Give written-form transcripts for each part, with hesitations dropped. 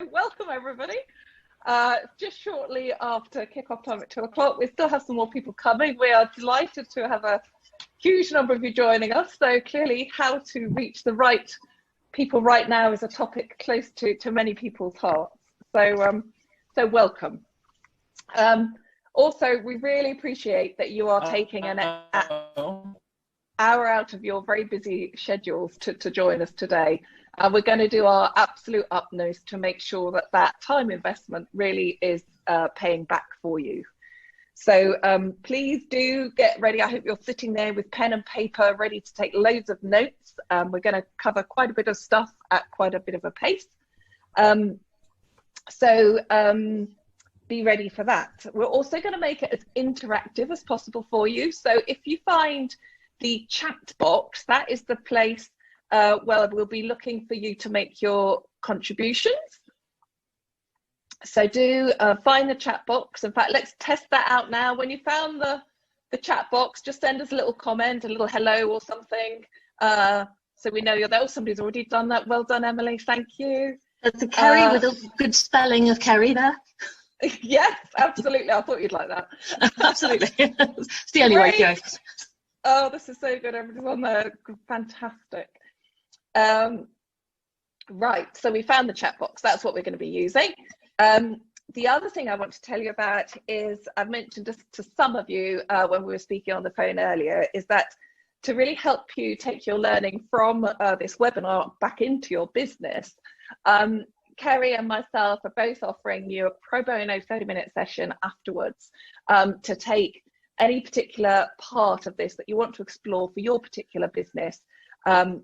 Welcome everybody. Just shortly after kickoff time at 2 o'clock, we still have some more people coming. We are delighted to have a huge number of you joining us. So clearly how to reach the right people right now is a topic close to many people's hearts. So welcome. Also, we really appreciate that you are taking an hour out of your very busy schedules to join us today. We're going to do our absolute utmost to make sure that that time investment really is paying back for you. So please do get ready. I hope you're sitting there with pen and paper ready to take loads of notes. We're going to cover quite a bit of stuff at quite a bit of a pace. Be ready for that. We're also going to make it as interactive as possible for you. So if you find the chat box, that is the place where we'll be looking for you to make your contributions. So do find the chat box. In fact, let's test that out now. When you found the chat box, just send us a little comment, a little hello or something, so we know you're there. Oh, somebody's already done that. Well done, Emily. Thank you. That's a Kerry with a good spelling of Kerry there. Yes, absolutely. I thought you'd like that. Absolutely. It's the only way to go. Oh, this is so good. Everybody's on there. Fantastic. Right, so we found the chat box. That's what we're going to be using. The other thing I want to tell you about is, I've mentioned just to some of you when we were speaking on the phone earlier, is that to really help you take your learning from this webinar back into your business, Kerry and myself are both offering you a pro bono 30-minute session afterwards to take any particular part of this that you want to explore for your particular business,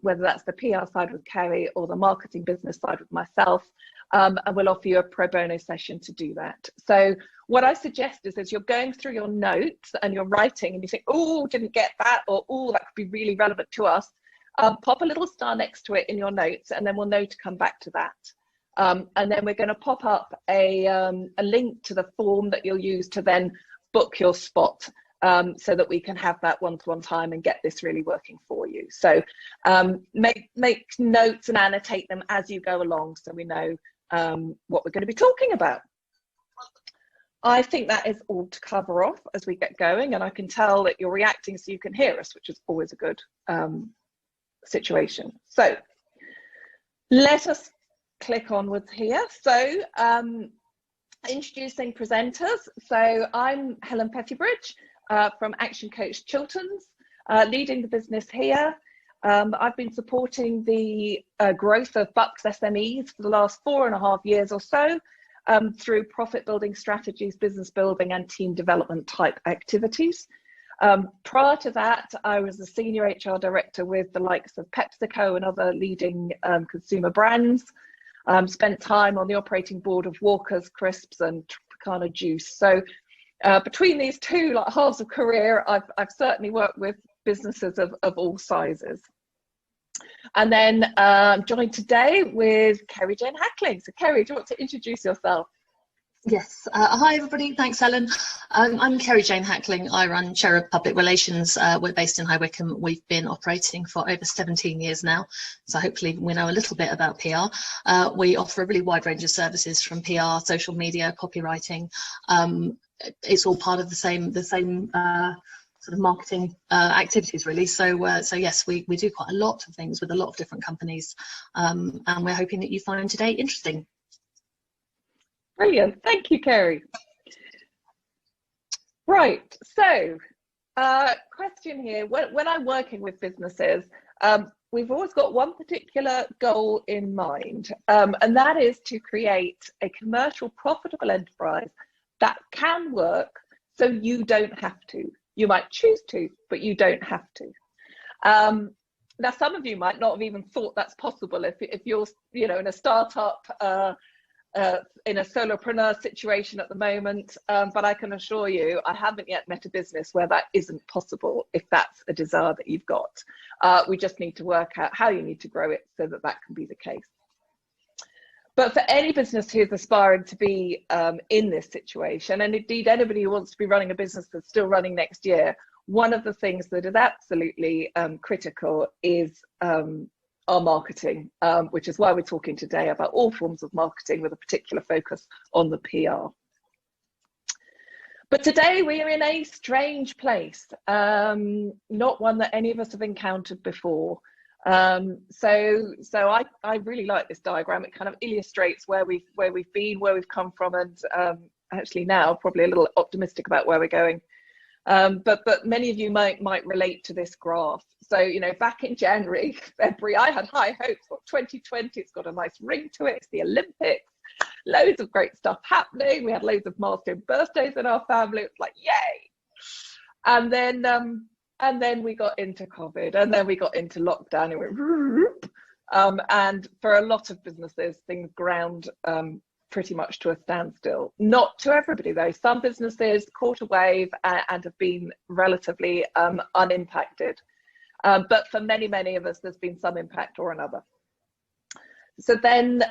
whether that's the PR side with Kerry or the marketing business side with myself, and we'll offer you a pro bono session to do that. So what I suggest is, as you're going through your notes and you're writing and you think, oh, didn't get that, or oh, that could be really relevant to us, pop a little star next to it in your notes, and then we'll know to come back to that. And then we're going to pop up a link to the form that you'll use to then book your spot, so that we can have that one-to-one time and get this really working for you. So make notes and annotate them as you go along, so we know what we're going to be talking about. I think that is all to cover off as we get going, and I can tell that you're reacting so you can hear us, which is always a good situation. So let us click onwards here. So introducing presenters. So I'm Helen Pethybridge from Action Coach Chilterns, leading the business here. I've been supporting the growth of Bucks SMEs for the last 4.5 years or so through profit building strategies, business building and team development type activities. Prior to that, I was a senior HR director with the likes of PepsiCo and other leading consumer brands. Spent time on the operating board of Walker's Crisps and Tropicana Juice. So between these two halves of career, I've certainly worked with businesses of all sizes. And then I'm joined today with Kerry Jane Hackling. So Kerry, do you want to introduce yourself? Yes. Hi, everybody. Thanks, Helen. I'm Kerry Jane Hackling. I run Cherub Public Relations. We're based in High Wycombe. We've been operating for over 17 years now, so hopefully we know a little bit about PR. We offer a really wide range of services, from PR, social media, copywriting. It's all part of the same sort of marketing activities, really. So yes, we do quite a lot of things with a lot of different companies, and we're hoping that you find today interesting. Brilliant. Thank you, Kerry. Right. So question here. When I'm working with businesses, we've always got one particular goal in mind, and that is to create a commercial profitable enterprise that can work so you don't have to. You might choose to, but you don't have to. Now, some of you might not have even thought that's possible if you're, in a startup, in a solopreneur situation at the moment, but I can assure you, I haven't yet met a business where that isn't possible if that's a desire that you've got. We just need to work out how you need to grow it so that that can be the case. But for any business who's aspiring to be in this situation, and indeed anybody who wants to be running a business that's still running next year, one of the things that is absolutely critical is our marketing, which is why we're talking today about all forms of marketing with a particular focus on the PR. But today we are in a strange place, not one that any of us have encountered before. So I really like this diagram. It kind of illustrates where we've been, where we've come from, and actually now probably a little optimistic about where we're going. But many of you might relate to this graph. So, you know, back in January, February, I had high hopes for 2020. It's got a nice ring to it. It's the Olympics. Loads of great stuff happening. We had loads of milestone birthdays in our family. It's like, yay. And then we got into COVID, and then we got into lockdown, and went, and for a lot of businesses, things ground pretty much to a standstill. Not to everybody though. Some businesses caught a wave and have been relatively unimpacted. But for many of us, there's been some impact or another. So then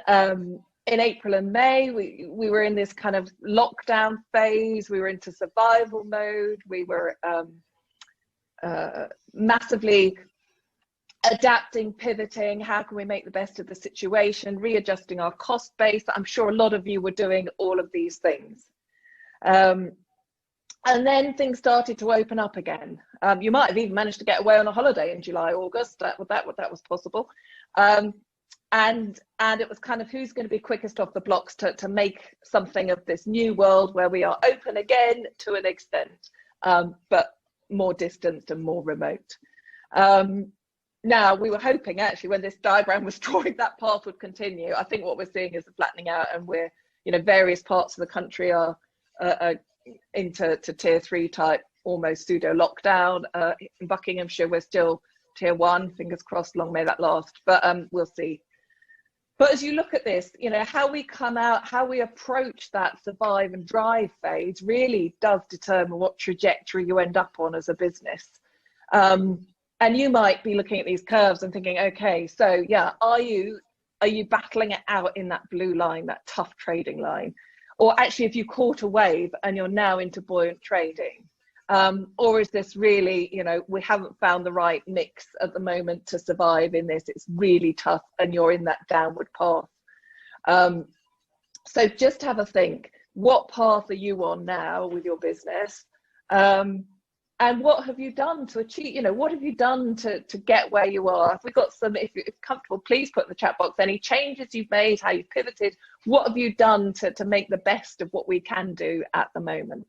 in April and May, we were in this kind of lockdown phase. We were into survival mode. We were massively adapting, pivoting. How can we make the best of the situation? Readjusting our cost base. I'm sure a lot of you were doing all of these things. And then things started to open up again. You might have even managed to get away on a holiday in July, August. That was possible. And it was kind of who's going to be quickest off the blocks to make something of this new world where we are open again to an extent, but more distanced and more remote. Now, we were hoping actually when this diagram was drawing that path would continue. I think what we're seeing is a flattening out, and we're, you know, various parts of the country are into tier 3 type, almost pseudo lockdown. In Buckinghamshire, we're still tier 1, fingers crossed, long may that last, but we'll see. But as you look at this, you know, how we come out, how we approach that survive and drive phase really does determine what trajectory you end up on as a business. And you might be looking at these curves and thinking, okay, so yeah, are you battling it out in that blue line, that tough trading line? Or actually, if you caught a wave and you're now into buoyant trading? Or is this really, you know, we haven't found the right mix at the moment to survive in this. It's really tough and you're in that downward path. So just have a think, what path are you on now with your business? And what have you done to achieve, you know, what have you done to get where you are? If we've got some, if you're comfortable, please put in the chat box any changes you've made, how you've pivoted, what have you done to make the best of what we can do at the moment?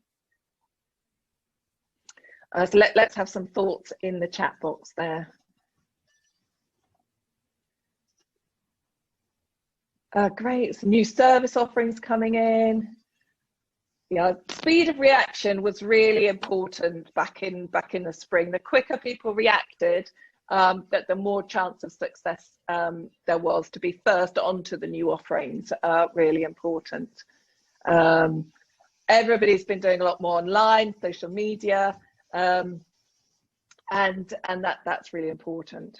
So let's have some thoughts in the chat box there. Great, some new service offerings coming in. Yeah, speed of reaction was really important back in the spring. The quicker people reacted, that the more chance of success there was to be first onto the new offerings. Really important. Everybody's been doing a lot more online, social media, and that's really important.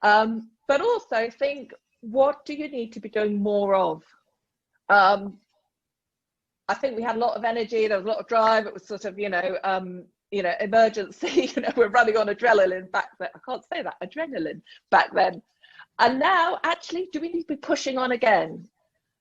But also think, what do you need to be doing more of? I think we had a lot of energy, there was a lot of drive, it was sort of, you know, emergency, you know, we're running on adrenaline back then. I can't say that, adrenaline back then. And now, actually, do we need to be pushing on again?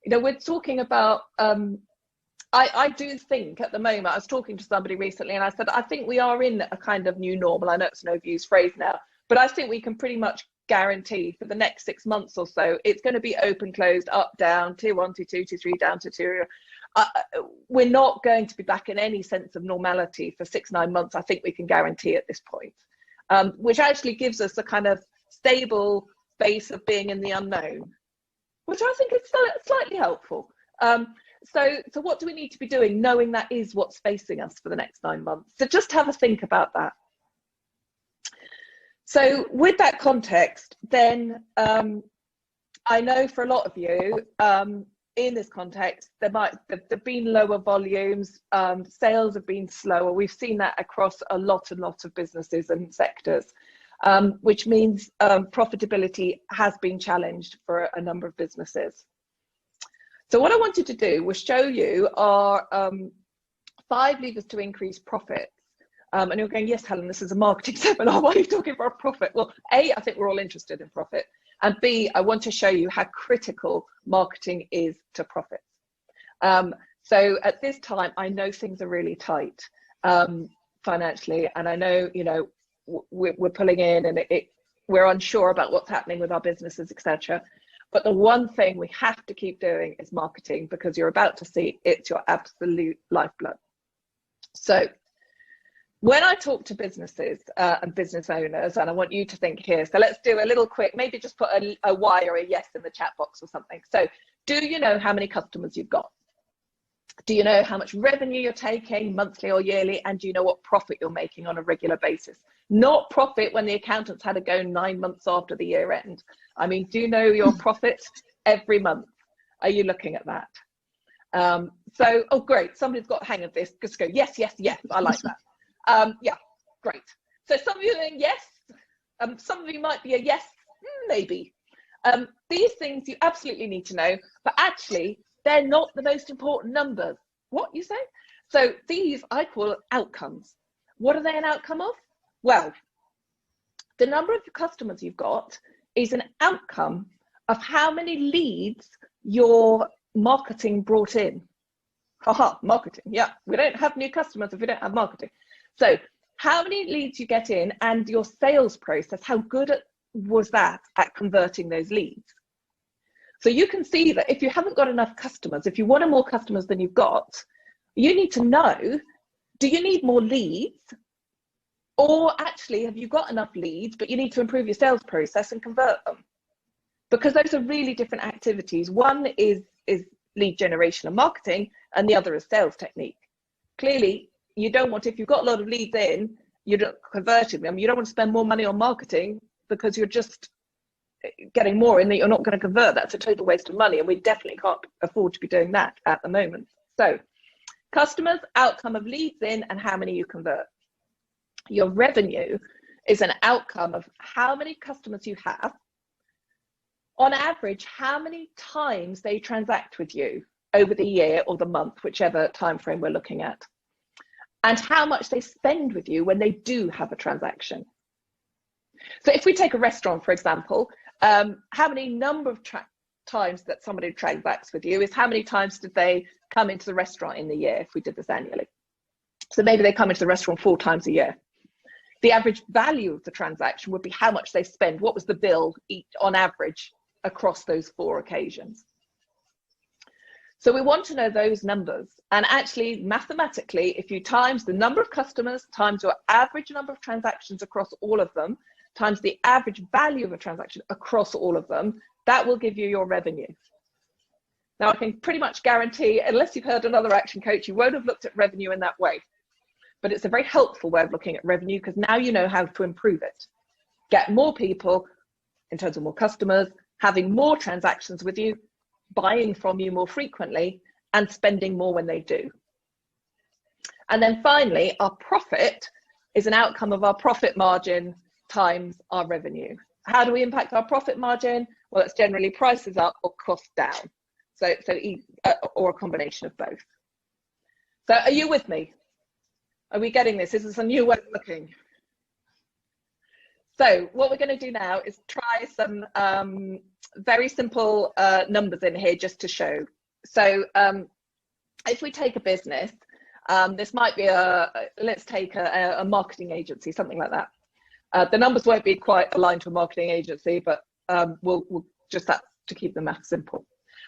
You know, we're talking about, I do think at the moment, I was talking to somebody recently and I said, I think we are in a kind of new normal. I know it's an overused phrase now, but I think we can pretty much guarantee for the next 6 months or so, it's going to be open, closed, up, down, tier 1, tier 2, tier 3, down to tier. We're not going to be back in any sense of normality for 6-9 months. I think we can guarantee at this point, which actually gives us a kind of stable base of being in the unknown, which I think is slightly helpful. So what do we need to be doing, knowing that is what's facing us for the next 9 months? So just have a think about that. So with that context, then I know for a lot of you, in this context, there've been lower volumes, sales have been slower. We've seen that across a lot of businesses and sectors, which means profitability has been challenged for a number of businesses. So what I wanted to do was show you our 5 levers to increase profits. And you're going, yes, Helen, this is a marketing seminar. Why are you talking about profit? Well, A, I think we're all interested in profit. And B, I want to show you how critical marketing is to profits. So at this time, I know things are really tight financially, and I know, you know, we're pulling in, and we're unsure about what's happening with our businesses, etc. But the one thing we have to keep doing is marketing, because you're about to see it's your absolute lifeblood. So when I talk to businesses and business owners, and I want you to think here, so let's do a little quick, maybe just put a Y or a yes in the chat box or something. So do you know how many customers you've got? Do you know how much revenue you're taking monthly or yearly? And do you know what profit you're making on a regular basis? Not profit when the accountants had to go 9 months after the year end. I mean, do you know your profit every month? Are you looking at that? So, oh, great. Somebody's got the hang of this. Just go, yes, yes, yes. I like that. Yeah, great. So some of you are saying yes. Some of you might be a yes, maybe. These things you absolutely need to know, but actually, they're not the most important numbers. What, you say? So these I call outcomes. What are they an outcome of? Well, the number of customers you've got is an outcome of how many leads your marketing brought in. Haha, marketing. Yeah, we don't have new customers if we don't have marketing. So how many leads you get in, and your sales process, how good was that at converting those leads? So you can see that if you haven't got enough customers, if you wanted more customers than you've got, you need to know, do you need more leads? Or actually, have you got enough leads, but you need to improve your sales process and convert them? Because those are really different activities. One is lead generation and marketing, and the other is sales technique. Clearly, you don't want, if you've got a lot of leads in, you're not converting them, you don't want to spend more money on marketing because you're just getting more in that you're not going to convert. That's a total waste of money, and we definitely can't afford to be doing that at the moment. So customers, outcome of leads in, and how many you convert. Your revenue is an outcome of how many customers you have, on average, how many times they transact with you over the year or the month, whichever time frame we're looking at, and how much they spend with you when they do have a transaction. So if we take a restaurant, for example, how many number of times that somebody transacts with you is how many times did they come into the restaurant in the year, if we did this annually. So maybe they come into the restaurant 4 times a year. The average value of the transaction would be how much they spend. What was the bill on average across those 4 occasions? So we want to know those numbers. And actually, mathematically, if you times the number of customers times your average number of transactions across all of them, times the average value of a transaction across all of them, that will give you your revenue. Now, I can pretty much guarantee, unless you've heard another action coach, you won't have looked at revenue in that way. But it's a very helpful way of looking at revenue, because now you know how to improve it. Get more people, in terms of more customers, having more transactions with you, buying from you more frequently, and spending more when they do. And then finally, our profit is an outcome of our profit margin times our revenue. How do we impact our profit margin? Well, it's generally prices up or costs down. Or a combination of both. So are you with me? Are we getting this? This is a new way of looking. So what we're going to do now is try some very simple numbers in here just to show. So if we take a business, this might be let's take a marketing agency, something like that. The numbers won't be quite aligned to a marketing agency, but we'll just that to keep the math simple.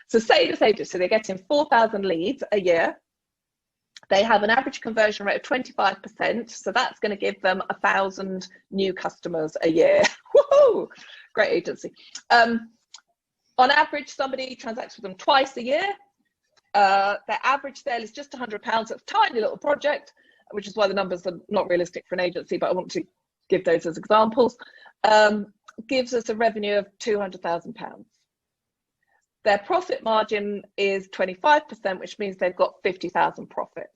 So say this agency, they're getting 4,000 leads a year. They have an average conversion rate of 25%. So that's going to give them 1,000 new customers a year. Woohoo! Great agency. On average, somebody transacts with them twice a year. Their average sale is just £100. It's a tiny little project, which is why the numbers are not realistic for an agency, but I want to give those as examples. Gives us a revenue of £200,000. Their profit margin is 25%, which means they've got 50,000 profit.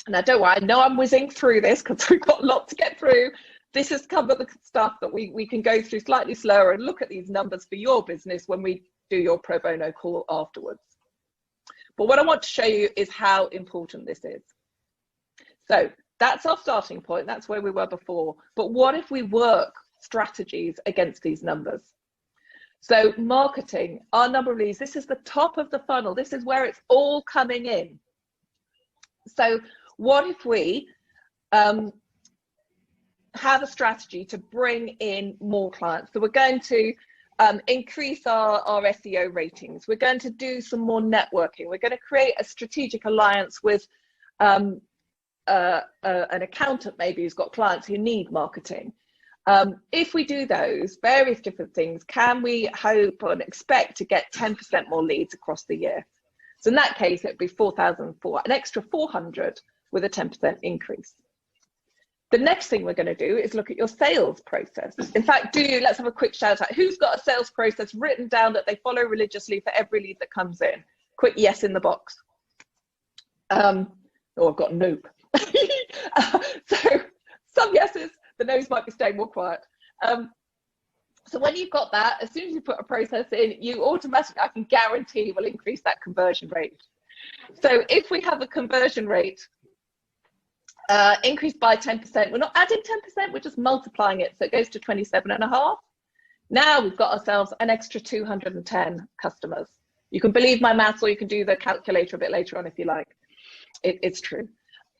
Now, don't worry, I know I'm whizzing through this because we've got a lot to get through. This is cover the stuff that we can go through slightly slower and look at these numbers for your business when we do your pro bono call afterwards. But what I want to show you is how important this is. So that's our starting point. That's where we were before. But what if we work strategies against these numbers? So marketing, our number of leads, this is the top of the funnel. This is where it's all coming in. So what if we have a strategy to bring in more clients? So we're going to increase our SEO ratings. We're going to do some more networking. We're going to create a strategic alliance with an accountant maybe who's got clients who need marketing. If we do those various different things, can we hope and expect to get 10% more leads across the year? So in that case, it'd be 4,004, an extra 400 with a 10% increase. The next thing we're going to do is look at your sales process. In fact, let's have a quick shout out. Who's got a sales process written down that they follow religiously for every lead that comes in? Quick yes in the box. Oh, I've got nope. So some yeses, the no's might be staying more quiet. So when you've got that, as soon as you put a process in, you automatically, I can guarantee, will increase that conversion rate. So if we have a conversion rate increased by 10%, we're not adding 10%, we're just multiplying it. So it goes to 27.5. Now we've got ourselves an extra 210 customers. You can believe my maths, or you can do the calculator a bit later on if you like. It's true.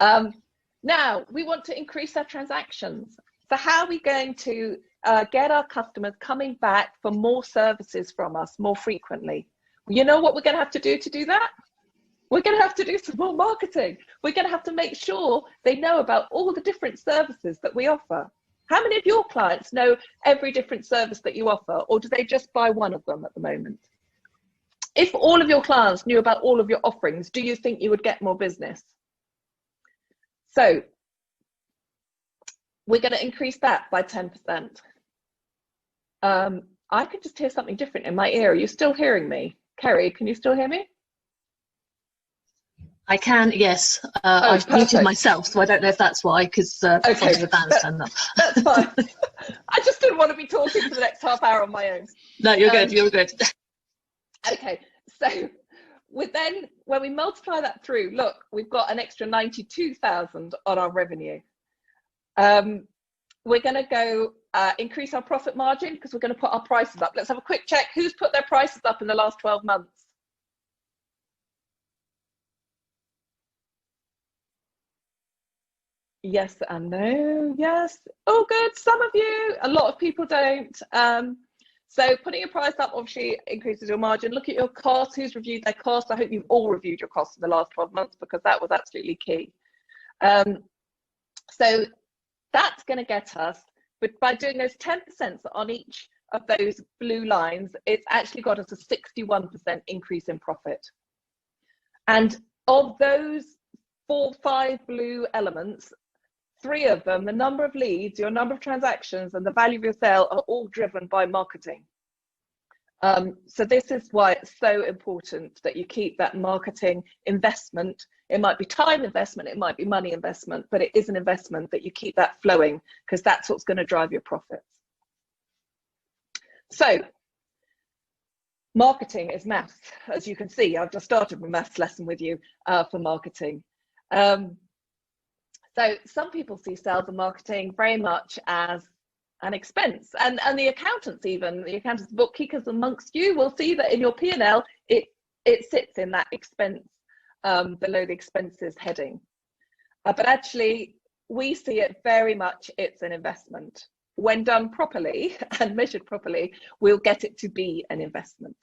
Now we want to increase our transactions. So how are we going to get our customers coming back for more services from us more frequently? You know what we're going to have to do that? We're going to have to do some more marketing. We're going to have to make sure they know about all the different services that we offer. How many of your clients know every different service that you offer, or do they just buy one of them at the moment? If all of your clients knew about all of your offerings, do you think you would get more business? So we're going to increase that by 10%. I can just hear something different in my ear. Are you still hearing me? Kerry, can you still hear me? I can, yes. I've muted myself, so I don't know if that's why, because okay, the band's turned up. That's fine. I just didn't want to be talking for the next half hour on my own. No, you're good, you're good. Okay, so when we multiply that through, look, we've got an extra 92,000 on our revenue. We're going to go increase our profit margin because we're going to put our prices up. Let's have a quick check. Who's put their prices up in the last 12 months? Yes and no. Yes. Oh, good. Some of you. A lot of people don't. So putting your price up obviously increases your margin. Look at your costs. Who's reviewed their costs? I hope you've all reviewed your costs in the last 12 months because that was absolutely key. So that's going to get us, but by doing those 10% on each of those blue lines, it's actually got us a 61% increase in profit. And of those 5 blue elements, 3 of them, the number of leads, your number of transactions, and the value of your sale are all driven by marketing. So this is why it's so important that you keep that marketing investment. It might be time investment, it might be money investment, but it is an investment that you keep that flowing because that's what's going to drive your profits. So marketing is maths. As you can see, I've just started a maths lesson with you for marketing. So some people see sales and marketing very much as an expense, and the accountants, even the accountants, bookkeepers amongst you will see that in your P&L it sits in that expense below the expenses heading, but actually we see it very much, it's an investment. When done properly and measured properly, we'll get it to be an investment.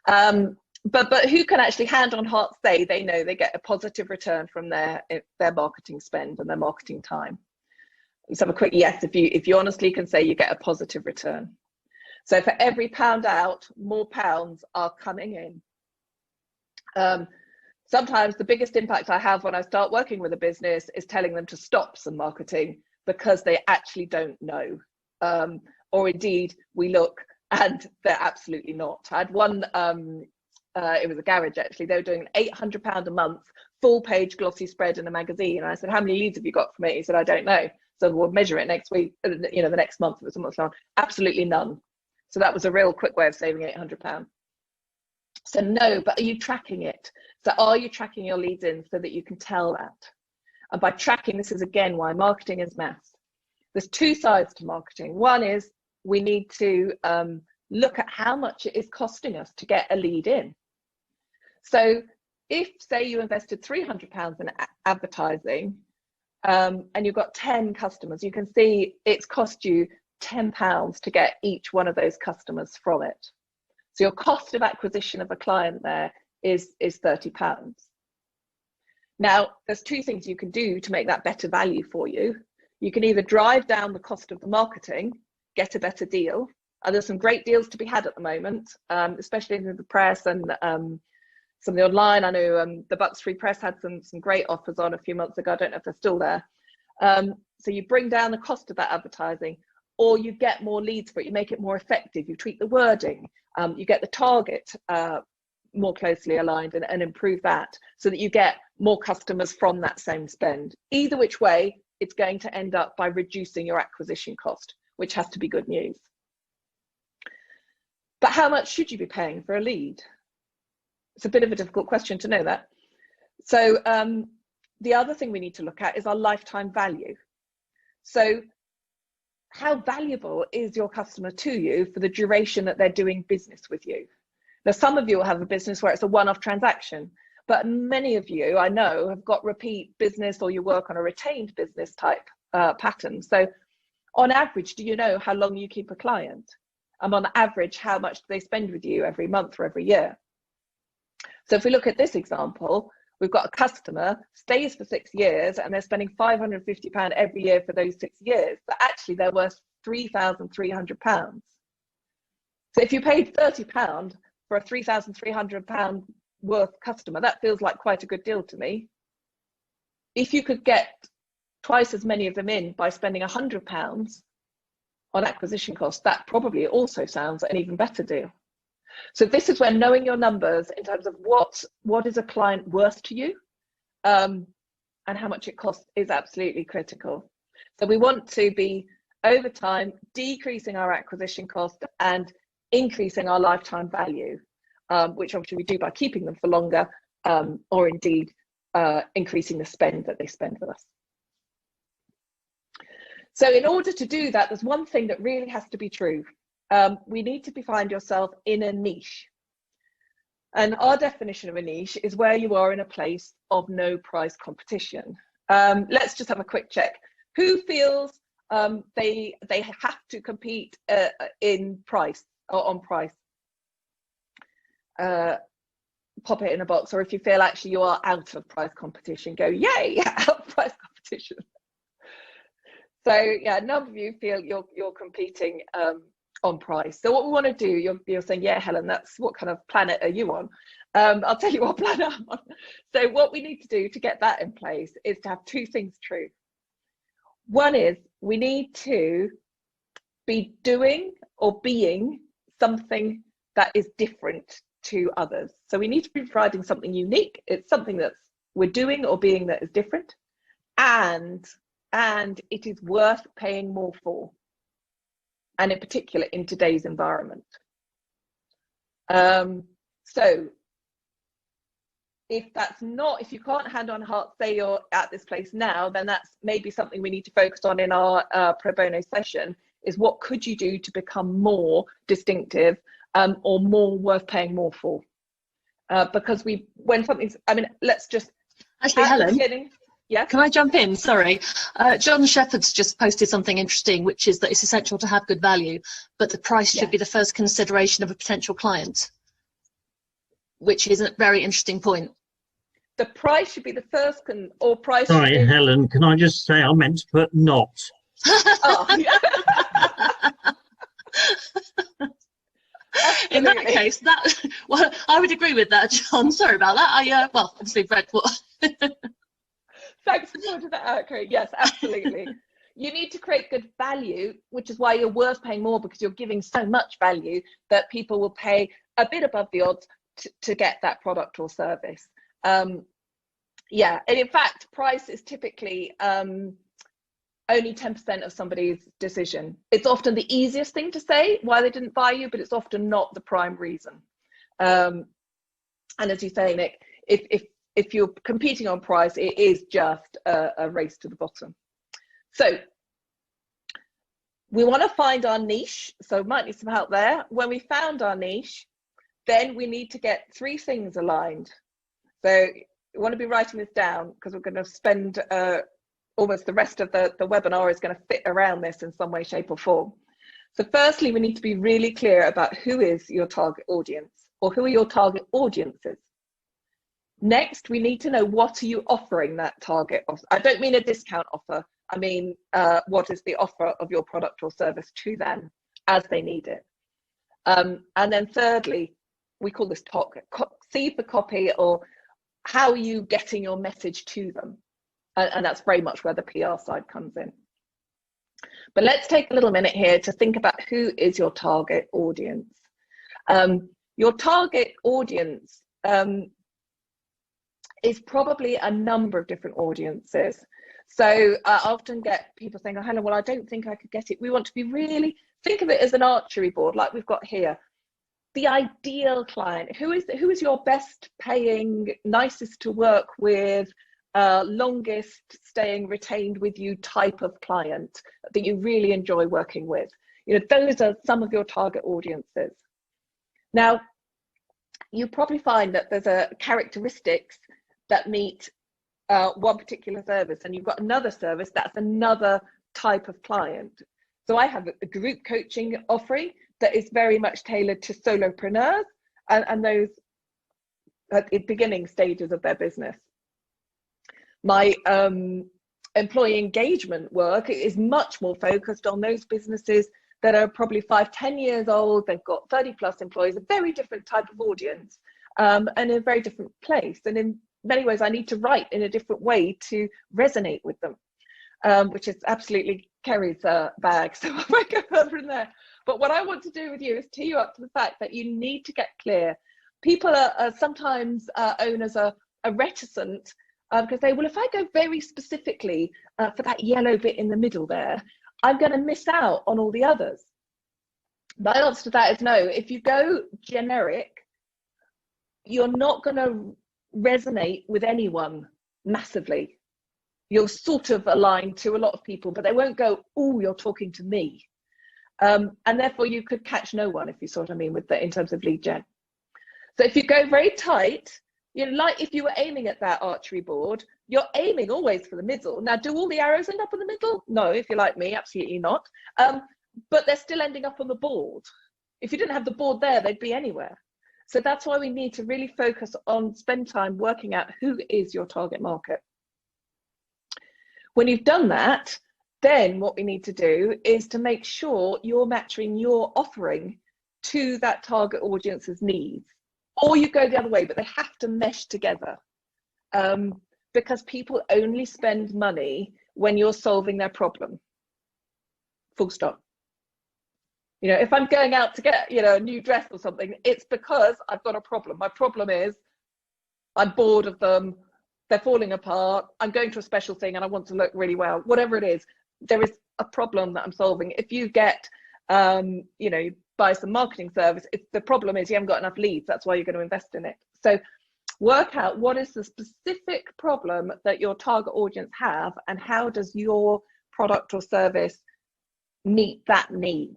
But who can actually hand on heart say they know they get a positive return from their marketing spend and their marketing time? Let's have a quick yes if you honestly can say you get a positive return. So for every pound out, more pounds are coming in. Sometimes the biggest impact I have when I start working with a business is telling them to stop some marketing because they actually don't know. Or indeed, we look and they're absolutely not. I had one, it was a garage actually, they were doing an £800 a month full page glossy spread in a magazine. And I said, how many leads have you got from it? He said, I don't know. So we'll measure it next week, you know, the next month. It was almost long. Absolutely none. So that was a real quick way of saving £800. So no, but are you tracking it? So are you tracking your leads in so that you can tell that? And by tracking, this is again why marketing is maths. There's 2 sides to marketing. One is we need to look at how much it is costing us to get a lead in. So if, say, you invested £300 in advertising, and you've got 10 customers, you can see it's cost you £10 to get each one of those customers from it. So your cost of acquisition of a client there is £30. Now, there's two things you can do to make that better value for you. You can either drive down the cost of the marketing, get a better deal, and there's some great deals to be had at the moment, especially in the press and some of the online. I know the Bucks Free Press had some great offers on a few months ago. I don't know if they're still there. So you bring down the cost of that advertising, or you get more leads for it. You make it more effective. You tweak the wording. You get the target more closely aligned and improve that so that you get more customers from that same spend. Either which way, it's going to end up by reducing your acquisition cost, which has to be good news. But how much should you be paying for a lead? It's a bit of a difficult question to know that. So the other thing we need to look at is our lifetime value. So how valuable is your customer to you for the duration that they're doing business with you? Now, some of you will have a business where it's a one-off transaction, but many of you, I know, have got repeat business, or you work on a retained business type pattern. So on average, do you know how long you keep a client? And on average, how much do they spend with you every month or every year? So if we look at this example, we've got a customer, stays for 6 years, and they're spending £550 every year for those 6 years, but actually they're worth £3,300. So if you paid £30 for a £3,300 worth customer, that feels like quite a good deal to me. If you could get twice as many of them in by spending £100 on acquisition costs, that probably also sounds an even better deal. So this is where knowing your numbers in terms of what is a client worth to you and how much it costs is absolutely critical. So we want to be, over time, decreasing our acquisition cost and increasing our lifetime value, which obviously we do by keeping them for longer, or indeed increasing the spend that they spend with us. So in order to do that, there's one thing that really has to be true. We need to find yourself in a niche. And our definition of a niche is where you are in a place of no price competition. Let's just have a quick check. Who feels they have to compete in price or on price? Pop it in a box. Or if you feel actually you are out of price competition, go, yay, out of price competition. So yeah, a number of you feel you're competing on price. So what we want to do, you're saying, yeah, Helen, that's what kind of planet are you on? I'll tell you what planet I'm on. So what we need to do to get that in place is to have two things true. One is we need to be doing or being something that is different to others. So we need to be providing something unique. It's something that's we're doing or being that is different, and it is worth paying more for, and in particular in today's environment. So if you can't hand on heart say you're at this place now, then that's maybe something we need to focus on in our pro bono session, is what could you do to become more distinctive or more worth paying more for? Because when something's, I mean, let's just actually, Helen, yeah, can I jump in? Sorry. John Shepherd's just posted something interesting, which is that it's essential to have good value, but the price should be the first consideration of a potential client, which is a very interesting point. The price should be the first price. Sorry, Helen, can I just say I meant to put not. Oh, yeah. In that case, well, I would agree with that, John. Sorry about that. Well, obviously read what. Thanks for pointing that out, Kate. Yes, absolutely. You need to create good value, which is why you're worth paying more, because you're giving so much value that people will pay a bit above the odds to get that product or service. Yeah, and in fact, price is typically only 10% of somebody's decision. It's often the easiest thing to say why they didn't buy you, but it's often not the prime reason. And as you say, Nick, if you're competing on price, it is just a race to the bottom. So We want to find our niche, so might need some help there. When we found our niche, then we need to get 3 things aligned. So we want to be writing this down because we're going to spend almost the rest of the webinar is going to fit around this in some way, shape or form. So firstly, we need to be really clear about who is your target audience, or who are your target audiences. Next, we need to know, what are you offering that target of? I don't mean a discount offer. I mean, what is the offer of your product or service to them as they need it? And then thirdly, we call this see for copy, or how are you getting your message to them? And that's very much where the PR side comes in. But let's take a little minute here to think about who is your target audience. Your target audience is probably a number of different audiences. So I often get people saying, oh, Helen, well, I don't think I could get it. We want to be really, think of it as an archery board like we've got here. The ideal client, who is your best paying, nicest to work with, longest staying retained with you type of client that you really enjoy working with. You know, those are some of your target audiences. Now, you probably find that there's a characteristics that meet one particular service, and you've got another service that's another type of client. So I have a group coaching offering that is very much tailored to solopreneurs and those at the beginning stages of their business. My employee engagement work is much more focused on those businesses that are probably 5-10 years old. They've got 30+ employees, a very different type of audience, and a very different place. And in many ways, I need to write in a different way to resonate with them, which is absolutely Kerry's bag. So I won't go further in there. But what I want to do with you is tee you up to the fact that you need to get clear. People are sometimes owners are reticent because they, well, if I go very specifically for that yellow bit in the middle there, I'm going to miss out on all the others. My answer to that is no. If you go generic, you're not going to resonate with anyone massively. You'll sort of align to a lot of people, but they won't go, oh, you're talking to me. And therefore you could catch no one, if you saw what I mean, with the, in terms of lead gen. So if you go very tight, you know, like if you were aiming at that archery board, you're aiming always for the middle. Now, do all the arrows end up in the middle? No, if you're like me, absolutely not. But they're still ending up on the board. If you didn't have the board there, they'd be anywhere. So that's why we need to really focus on, spend time working out who is your target market. When you've done that, then what we need to do is to make sure you're matching your offering to that target audience's needs. Or you go the other way, but they have to mesh together, because people only spend money when you're solving their problem. Full stop. You know, if I'm going out to get, you know, a new dress or something, it's because I've got a problem. My problem is I'm bored of them. They're falling apart. I'm going to a special thing and I want to look really well. Whatever it is, there is a problem that I'm solving. If you get, you know, buy some marketing service, if the problem is you haven't got enough leads, that's why you're going to invest in it. So work out what is the specific problem that your target audience have, and how does your product or service meet that need?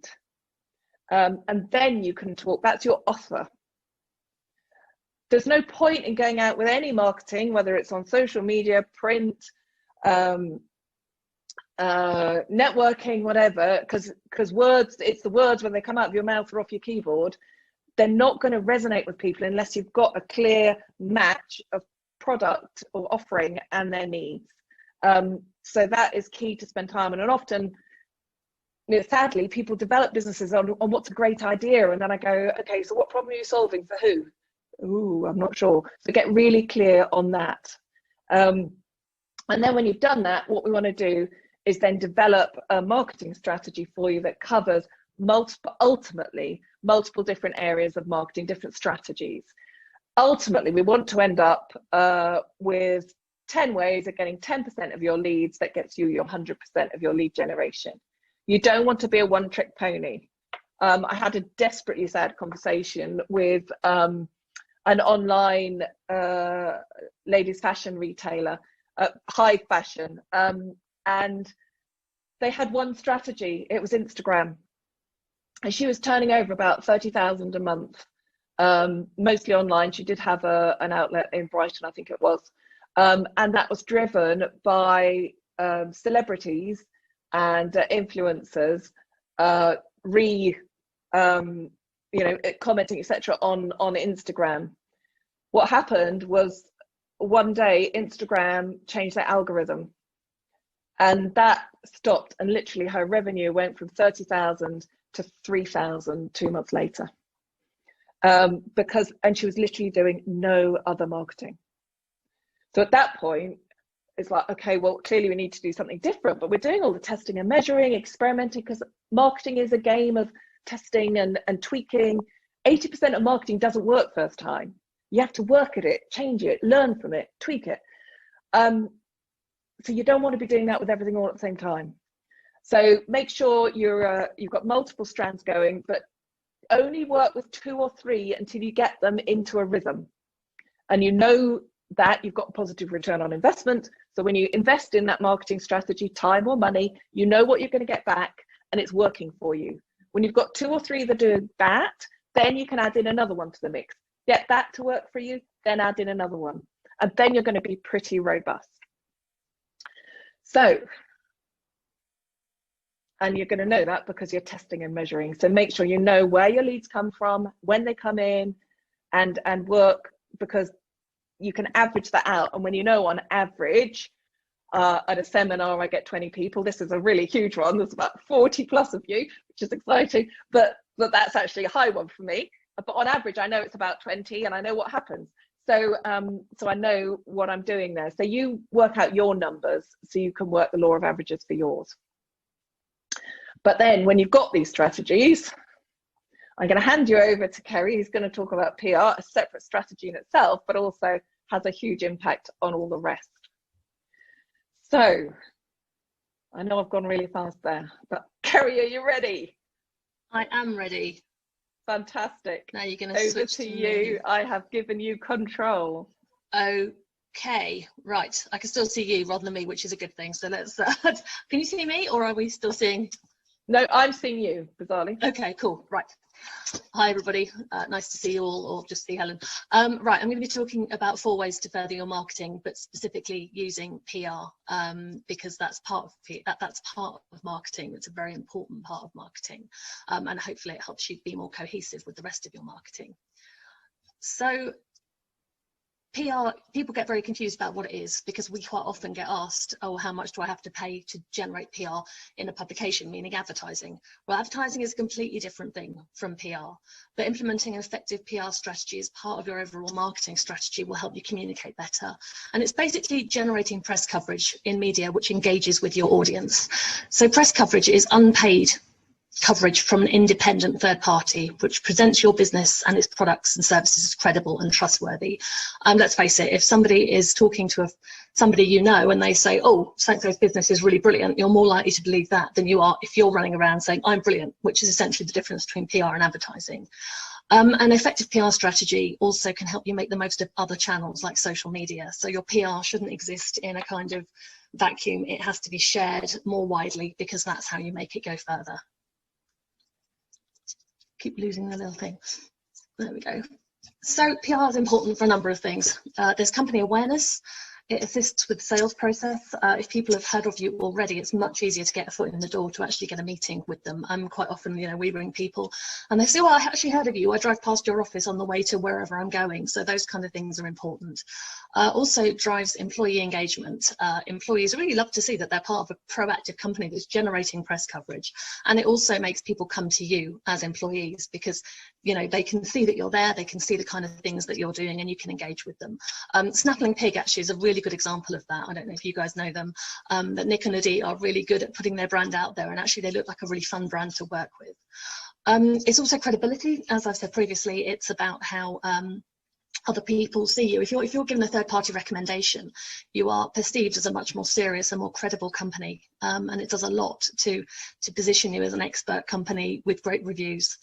And then you can talk, that's your offer. There's no point in going out with any marketing, whether it's on social media, print, networking, whatever, because words, it's the words when they come out of your mouth or off your keyboard, they're not going to resonate with people unless you've got a clear match of product or offering and their needs. So that is key to spend time on. And often, you know, sadly, people develop businesses on what's a great idea, and then I go, okay, so what problem are you solving for who? Ooh, I'm not sure. So get really clear on that. And then when you've done that, what we want to do is then develop a marketing strategy for you that covers ultimately multiple different areas of marketing, different strategies. Ultimately, we want to end up with 10 ways of getting 10% of your leads that gets you your 100% of your lead generation. You don't want to be a one-trick pony. I had a desperately sad conversation with an online ladies fashion retailer, high fashion, and they had one strategy. It was Instagram. And she was turning over about 30,000 a month, mostly online. She did have an outlet in Brighton, I think it was. And that was driven by celebrities and influencers commenting, etc. on Instagram. What happened was one day Instagram changed their algorithm, and that stopped, and literally her revenue went from 30,000 to 3,000 2 months later, and she was literally doing no other marketing. So at that point, it's like, okay, well, clearly we need to do something different, but we're doing all the testing and measuring, experimenting, because marketing is a game of testing and tweaking. 80% of marketing doesn't work first time. You have to work at it, change it, learn from it, tweak it. So you don't want to be doing that with everything all at the same time. So make sure you've got multiple strands going, but only work with 2 or 3 until you get them into a rhythm. And you know that you've got a positive return on investment. So when you invest in that marketing strategy, time or money, you know what you're going to get back, and it's working for you. When you've got 2 or 3 that do that, then you can add in another one to the mix. Get that to work for you, then add in another one. And then you're going to be pretty robust. So, and you're going to know that because you're testing and measuring. So make sure you know where your leads come from, when they come in, and work, because you can average that out. And when you know on average, at a seminar I get 20 people. This is a really huge one. There's about 40 plus of you, which is exciting, but that's actually a high one for me. But on average, I know it's about 20, and I know what happens. So so I know what I'm doing there. So you work out your numbers so you can work the law of averages for yours. But then when you've got these strategies, I'm going to hand you over to Kerry, who's going to talk about PR, a separate strategy in itself, but also has a huge impact on all the rest. So I know I've gone really fast there, but Kerry, are you ready? I am ready. Fantastic. Now you're going to switch to you. me. I have given you control. Okay, right. I can still see you rather than me, which is a good thing. So let's. Can you see me, or are we still seeing? No, I'm seeing you, bizarrely. Okay, cool. Right. Hi, everybody. Nice to see you all, or just see Helen. Right, I'm going to be talking about 4 ways to further your marketing, but specifically using PR, because that's part of that's part of marketing. It's a very important part of marketing, and hopefully it helps you be more cohesive with the rest of your marketing. So PR, people get very confused about what it is, because we quite often get asked, oh, how much do I have to pay to generate PR in a publication, meaning advertising? Well, advertising is a completely different thing from PR, but implementing an effective PR strategy as part of your overall marketing strategy will help you communicate better. And it's basically generating press coverage in media which engages with your audience. So press coverage is unpaid coverage from an independent third party which presents your business and its products and services as credible and trustworthy. Let's face it, if somebody is talking to somebody you know and they say, oh, so-and-so's business is really brilliant, you're more likely to believe that than you are if you're running around saying I'm brilliant, which is essentially the difference between PR and advertising. An effective PR strategy also can help you make the most of other channels like social media. So your PR shouldn't exist in a kind of vacuum. It has to be shared more widely, because that's how you make it go further. Keep losing the little thing. There we go. So PR is important for a number of things. There's company awareness. It assists with the sales process. If people have heard of you already, it's much easier to get a foot in the door to actually get a meeting with them. Quite often, you know, we ring people and they say, well, I actually heard of you. I drive past your office on the way to wherever I'm going. So those kind of things are important. Also drives employee engagement. Employees really love to see that they're part of a proactive company that's generating press coverage. And it also makes people come to you as employees, because, you know, they can see that you're there, they can see the kind of things that you're doing, and you can engage with them. Snappling Pig actually is a really good example of that. I don't know if you guys know them, that Nick and Adi are really good at putting their brand out there, and actually they look like a really fun brand to work with. It's also credibility. As I've said previously, it's about how other people see you. If you're given a third-party recommendation, you are perceived as a much more serious and more credible company, and it does a lot to position you as an expert company with great reviews.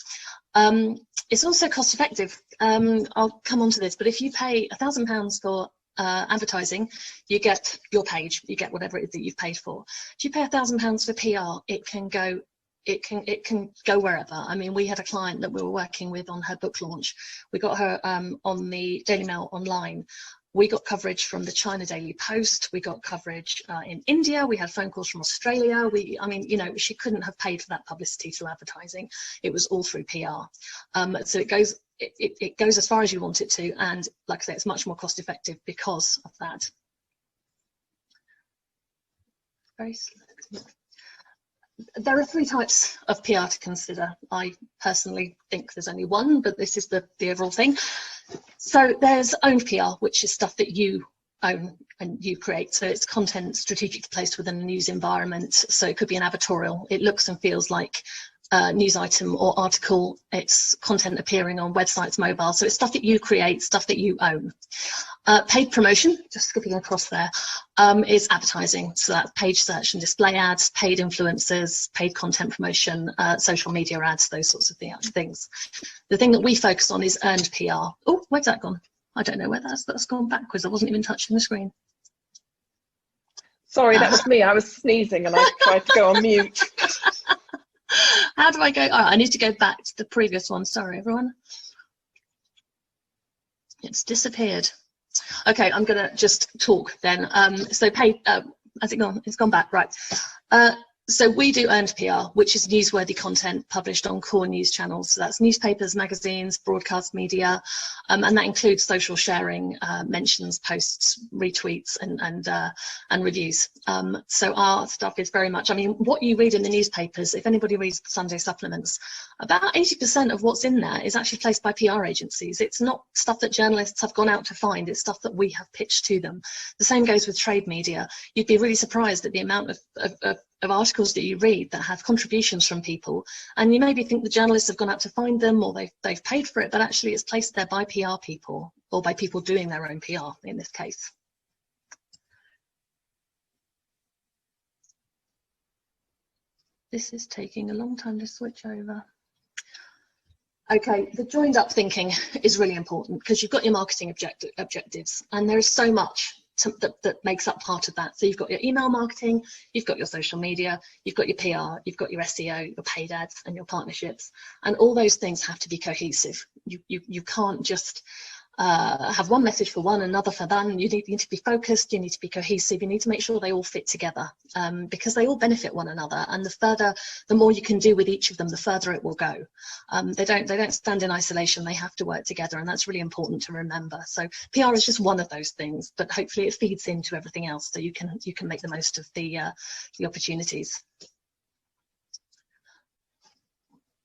It's also cost-effective. I'll come on to this, but if you pay £1,000 for advertising, you get your page, you get whatever it is that you've paid for. If you pay £1,000 for PR, it can go wherever. I mean, we had a client that we were working with on her book launch. We got her on the Daily Mail online. We got coverage from the China Daily Post. We got coverage in India. We had phone calls from Australia. I mean, you know, she couldn't have paid for that publicity through advertising. It was all through PR. So it goes as far as you want it to, and like I say, it's much more cost effective because of that. Very slow. There are 3 types of PR to consider. I personally think there's only one, but this is the overall thing. So there's owned PR, which is stuff that you own and you create. So it's content strategically placed within a news environment. So it could be an advertorial. It looks and feels like a news item or article. It's content appearing on websites, mobile. So it's stuff that you create, stuff that you own. Paid promotion, just skipping across there, is advertising. So that's page search and display ads, paid influencers, paid content promotion, social media ads, those sorts of things. The thing that we focus on is earned PR. Oh, where's that gone? I don't know where that's gone backwards. I wasn't even touching the screen. Sorry, that was me. I was sneezing and I tried to go on mute. How do I go? Oh, I need to go back to the previous one. Sorry, everyone. It's disappeared. Okay, I'm going to just talk then. So paid, has it gone? It's gone back, right. So we do earned PR, which is newsworthy content published on core news channels. So that's newspapers, magazines, broadcast media, and that includes social sharing, mentions, posts, retweets, and reviews. So our stuff is very much, I mean, what you read in the newspapers, if anybody reads the Sunday supplements, about 80% of what's in there is actually placed by PR agencies. It's not stuff that journalists have gone out to find, it's stuff that we have pitched to them. The same goes with trade media. You'd be really surprised at the amount of articles that you read that have contributions from people, and you maybe think the journalists have gone out to find them or they've paid for it, but actually it's placed there by PR people or by people doing their own PR in this case. This is taking a long time to switch over. Okay, the joined up thinking is really important because you've got your marketing objectives, and there is so much that makes up part of that. So you've got your email marketing, you've got your social media, you've got your PR, you've got your SEO, your paid ads, and your partnerships, and all those things have to be cohesive. You can't just have one message for one, another for that. You need to be focused, you need to be cohesive, you need to make sure they all fit together, because they all benefit one another, and the more you can do with each of them, the further it will go. They don't stand in isolation, they have to work together, and that's really important to remember. So PR is just one of those things, but hopefully it feeds into everything else so you can make the most of the opportunities.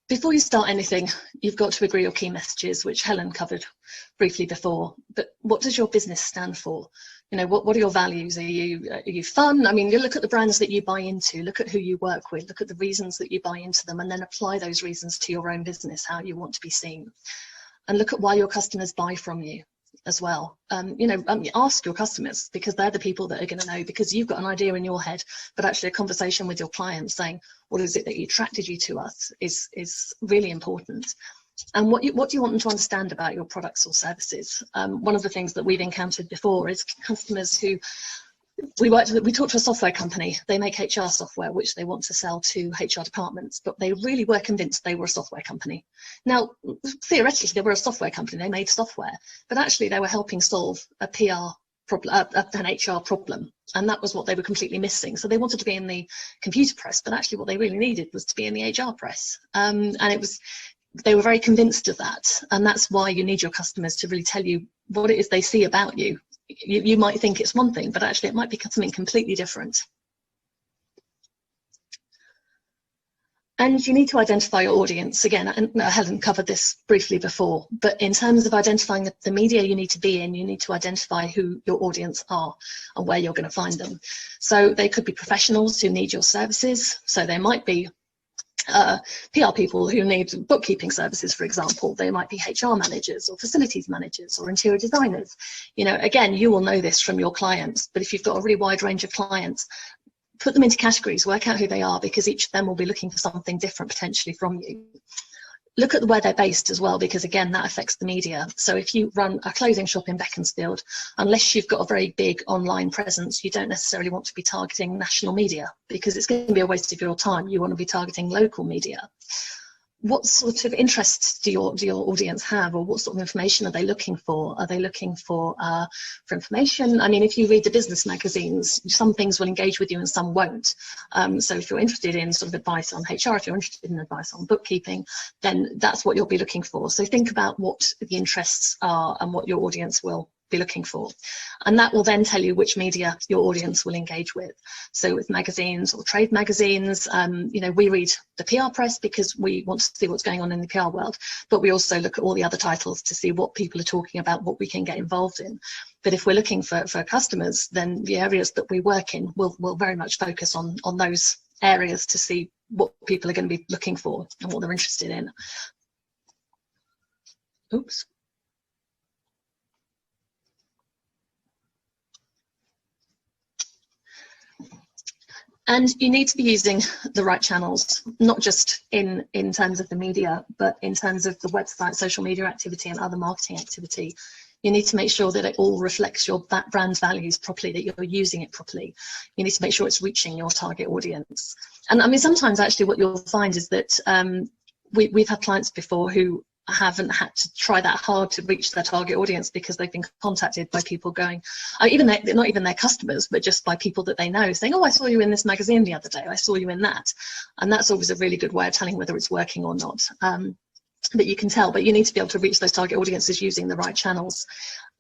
Before you start anything, you've got to agree your key messages, which Helen covered briefly before. But what does your business stand for? You know, what are your values? Are you fun? I mean, you look at the brands that you buy into, look at who you work with, look at the reasons that you buy into them, and then apply those reasons to your own business, how you want to be seen. And look at why your customers buy from you as well. Ask your customers, because they're the people that are going to know, because you've got an idea in your head, but actually a conversation with your clients saying, what is it that attracted you to us is really important. And what do you want them to understand about your products or services? One of the things that we've encountered before is customers who we talked to a software company. They make HR software, which they want to sell to HR departments, but they really were convinced they were a software company. Now, theoretically, they were a software company. They made software, but actually they were helping solve a PR problem, an HR problem, and that was what they were completely missing. So they wanted to be in the computer press, but actually what they really needed was to be in the HR press. And they were very convinced of that, and that's why you need your customers to really tell you what it is they see about you. You might think it's one thing, but actually it might be something completely different. And you need to identify your audience. Again, and Helen covered this briefly before, but in terms of identifying the media you need to be in, you need to identify who your audience are and where you're going to find them. So they could be professionals who need your services. So they might be PR people who need bookkeeping services, for example. They might be HR managers or facilities managers or interior designers. You know, again, you will know this from your clients, but if you've got a really wide range of clients, put them into categories, work out who they are, because each of them will be looking for something different potentially from you. Look at where they're based as well, because again, that affects the media. So if you run a clothing shop in Beaconsfield, unless you've got a very big online presence, you don't necessarily want to be targeting national media, because it's going to be a waste of your time. You want to be targeting local media. What sort of interests do your audience have, or what sort of information are they looking for? Are they looking for information? I mean, if you read the business magazines, some things will engage with you and some won't. So if you're interested in sort of advice on HR, if you're interested in advice on bookkeeping, then that's what you'll be looking for. So think about what the interests are and what your audience will be looking for, and that will then tell you which media your audience will engage with. So with magazines or trade magazines, you know, we read the PR press because we want to see what's going on in the PR world, but we also look at all the other titles to see what people are talking about, what we can get involved in. But if we're looking for customers, then the areas that we work in will very much focus on those areas to see what people are going to be looking for and what they're interested in. Oops. And you need to be using the right channels, not just in terms of the media, but in terms of the website, social media activity and other marketing activity. You need to make sure that it all reflects your brand values properly, that you're using it properly. You need to make sure it's reaching your target audience. And I mean, sometimes actually what you'll find is that we've had clients before who haven't had to try that hard to reach their target audience because they've been contacted by people going, not even their customers, but just by people that they know, saying, oh, I saw you in this magazine the other day, I saw you in that. And that's always a really good way of telling whether it's working or not. But you can tell, but you need to be able to reach those target audiences using the right channels.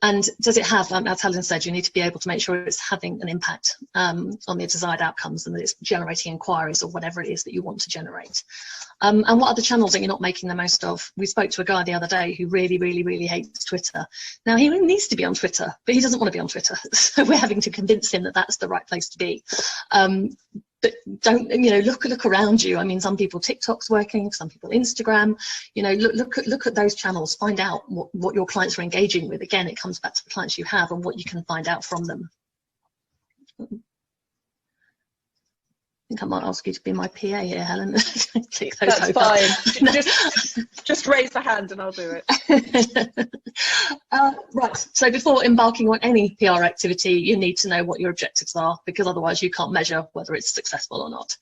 And does it have, as Helen said, you need to be able to make sure it's having an impact on the desired outcomes and that it's generating inquiries or whatever it is that you want to generate. And what other channels are you not making the most of? We spoke to a guy the other day who really, really, really hates Twitter. Now, he needs to be on Twitter, but he doesn't want to be on Twitter. So we're having to convince him that that's the right place to be. But don't, you know, look around you. I mean, some people TikTok's working, some people Instagram. You know, look at those channels. Find out what your clients are engaging with. Again, it comes back to the clients you have and what you can find out from them. I think I might ask you to be my PA here, Helen. That's fine. just raise the hand and I'll do it. Right, so before embarking on any PR activity, you need to know what your objectives are, because otherwise you can't measure whether it's successful or not.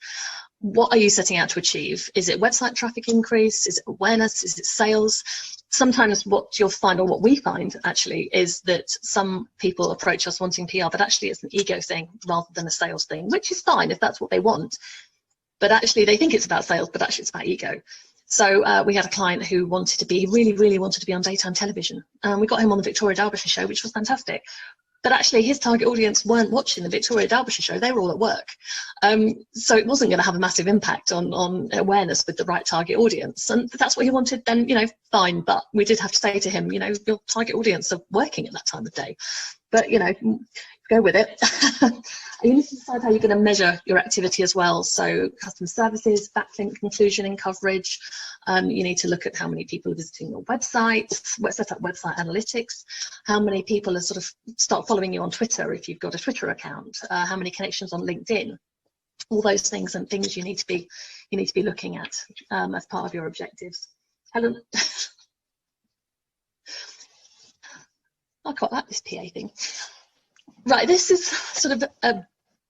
What are you setting out to achieve? Is it website traffic increase? Is it awareness? Is it sales? Sometimes what you'll find, or what we find actually, is that some people approach us wanting PR, but actually it's an ego thing rather than a sales thing, which is fine if that's what they want. But actually they think it's about sales, but actually it's about ego. So we had a client who wanted to be, really, really wanted to be on daytime television. We got him on the Victoria Derbyshire show, which was fantastic. But actually his target audience weren't watching the Victoria Derbyshire show, they were all at work. So it wasn't going to have a massive impact on awareness with the right target audience. And if that's what he wanted, then, you know, fine. But we did have to say to him, you know, your target audience are working at that time of day. But, you know, go with it. You need to decide how you're going to measure your activity as well. So customer services, backlink inclusion in coverage. You need to look at how many people are visiting your website, set up website analytics, how many people are sort of start following you on Twitter if you've got a Twitter account, how many connections on LinkedIn. All those things and things you need to be looking at as part of your objectives. Helen. I quite like this PA thing. Right, this is sort of a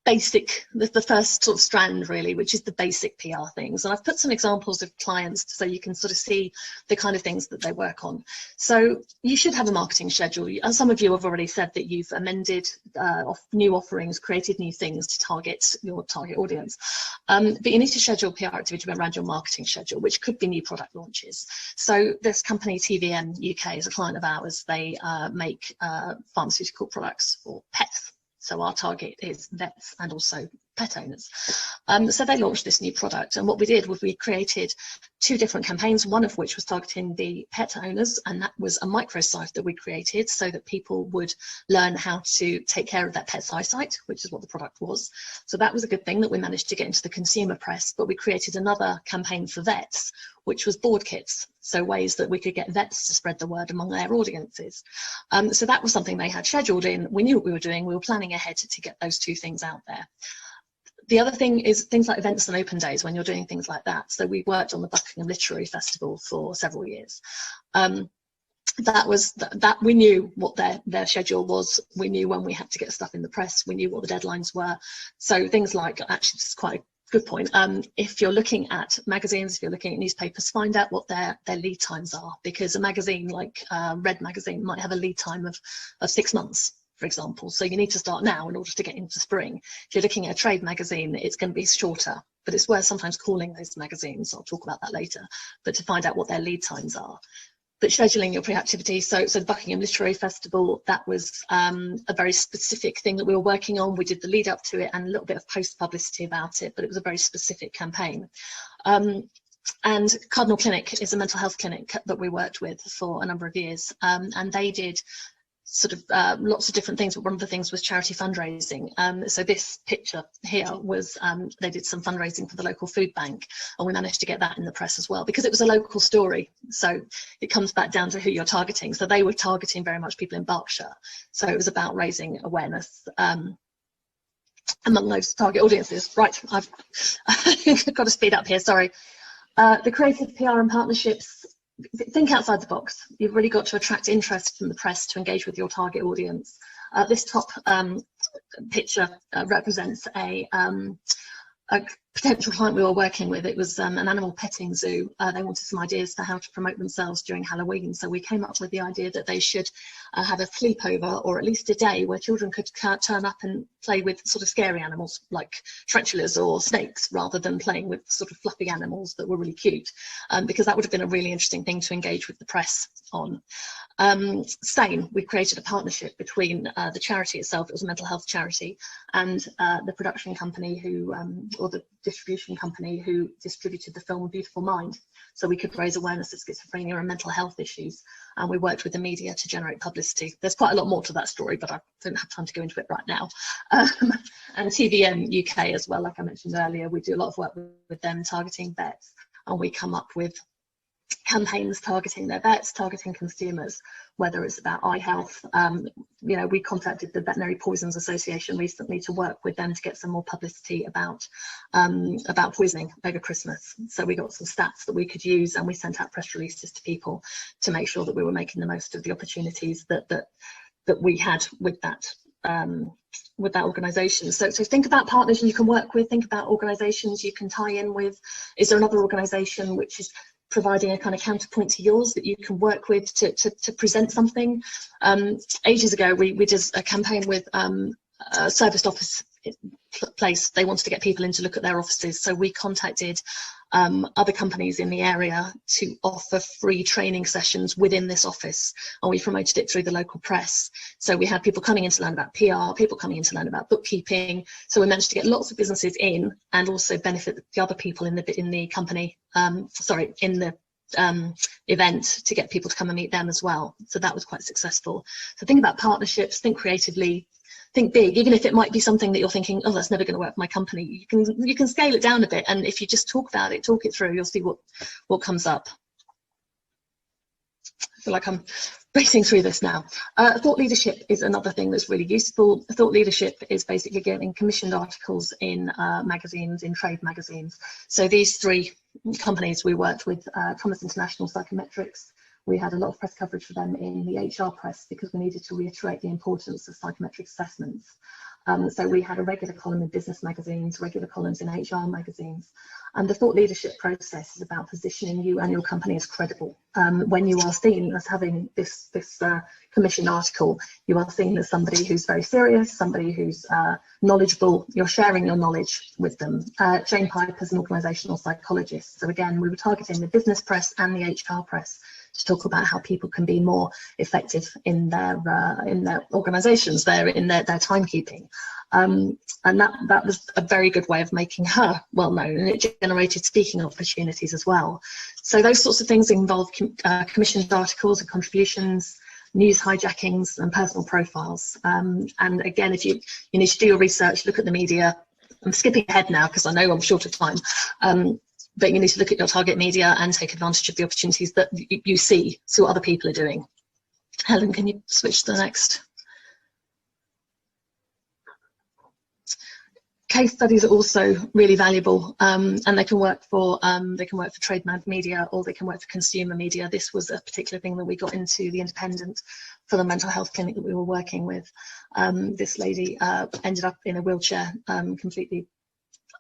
basic, the first sort of strand really, which is the basic PR things. And I've put some examples of clients so you can sort of see the kind of things that they work on. So you should have a marketing schedule. And some of you have already said that you've amended new offerings, created new things to target your target audience. But you need to schedule PR activity around your marketing schedule, which could be new product launches. So this company, TVM UK, is a client of ours. They make pharmaceutical products for pets. So our target is vets and also pet owners. So they launched this new product, and what we did was we created 2 different campaigns, one of which was targeting the pet owners, and that was a microsite that we created so that people would learn how to take care of their pet's eyesight, which is what the product was. So that was a good thing that we managed to get into the consumer press. But we created another campaign for vets, which was board kits, so ways that we could get vets to spread the word among their audiences. So that was something they had scheduled in. We knew what we were doing. We were planning ahead to get those 2 things out there. The other thing is things like events and open days when you're doing things like that. So we worked on the Buckingham Literary Festival for several years. That we knew what their schedule was. We knew when we had to get stuff in the press. We knew what the deadlines were. So things like, actually, this is quite a good point. If you're looking at magazines, if you're looking at newspapers, find out what their lead times are, because a magazine like Red Magazine might have a lead time of 6 months, for example. So you need to start now in order to get into spring. If you're looking at a trade magazine, it's going to be shorter, but it's worth sometimes calling those magazines. I'll talk about that later, but to find out what their lead times are. But scheduling your pre-activity, so the Buckingham Literary Festival, that was a very specific thing that we were working on. We did the lead up to it and a little bit of post-publicity about it, but it was a very specific campaign. And Cardinal Clinic is a mental health clinic that we worked with for a number of years, and they did sort of lots of different things, but one of the things was charity fundraising. So this picture here was, they did some fundraising for the local food bank, and we managed to get that in the press as well, because it was a local story. So it comes back down to who you're targeting. So they were targeting very much people in Berkshire. So it was about raising awareness among those target audiences. Right, I've got to speed up here, sorry. The creative PR and partnerships, think outside the box. You've really got to attract interest from the press to engage with your target audience. This top picture represents a potential client we were working with. It was an animal petting zoo. They wanted some ideas for how to promote themselves during Halloween. So we came up with the idea that they should have a sleepover, or at least a day where children could turn up and play with sort of scary animals like tarantulas or snakes, rather than playing with sort of fluffy animals that were really cute, because that would have been a really interesting thing to engage with the press on. Sane, we created a partnership between the charity itself, it was a mental health charity, and the production company who, or the distribution company who distributed the film Beautiful Mind, so we could raise awareness of schizophrenia and mental health issues. And we worked with the media to generate publicity. There's quite a lot more to that story, but I don't have time to go into it right now. And TVN UK as well, like I mentioned earlier, we do a lot of work with them targeting vets, and we come up with campaigns targeting their vets, targeting consumers, whether it's about eye health. You know, we contacted the Veterinary Poisons Association recently to work with them to get some more publicity about poisoning over Christmas. So we got some stats that we could use, and we sent out press releases to people to make sure that we were making the most of the opportunities that we had with that organisation. So think about partners you can work with, think about organisations you can tie in with. Is there another organisation which is providing a kind of counterpoint to yours that you can work with to present something? Ages ago, we did a campaign with a serviced office place. They wanted to get people in to look at their offices, so we contacted other companies in the area to offer free training sessions within this office, and we promoted it through the local press. So we had people coming in to learn about PR, people coming in to learn about bookkeeping. So we managed to get lots of businesses in, and also benefit the other people in the company, in the event, to get people to come and meet them as well. So that was quite successful. So think about partnerships, think creatively, think big. Even if it might be something that you're thinking, oh, that's never going to work for my company, you can scale it down a bit, and if you just talk about it, talk it through, you'll see what comes up. I feel like I'm racing through this now. Thought leadership is another thing that's really useful. Thought leadership is basically getting commissioned articles in magazines, in trade magazines. So these three companies we worked with, Thomas International Psychometrics, we had a lot of press coverage for them in the HR press, because we needed to reiterate the importance of psychometric assessments. So we had a regular column in business magazines, regular columns in HR magazines. And the thought leadership process is about positioning you and your company as credible. When you are seen as having this commissioned article, you are seen as somebody who's very serious, somebody who's knowledgeable. You're sharing your knowledge with them. Jane Piper is an organisational psychologist. So again, we were targeting the business press and the HR press to talk about how people can be more effective in their organisations, in their timekeeping. And that was a very good way of making her well known, and it generated speaking opportunities as well. So those sorts of things involve commissioned articles and contributions, news hijackings, and personal profiles. And again, if you need to do your research, look at the media. I'm skipping ahead now because I know I'm short of time. But you need to look at your target media and take advantage of the opportunities that you see what other people are doing. Helen, can you switch to the next? Case studies are also really valuable, and they can work for trade media, or they can work for consumer media. This was a particular thing that we got into the Independent for the mental health clinic that we were working with. This lady ended up in a wheelchair, completely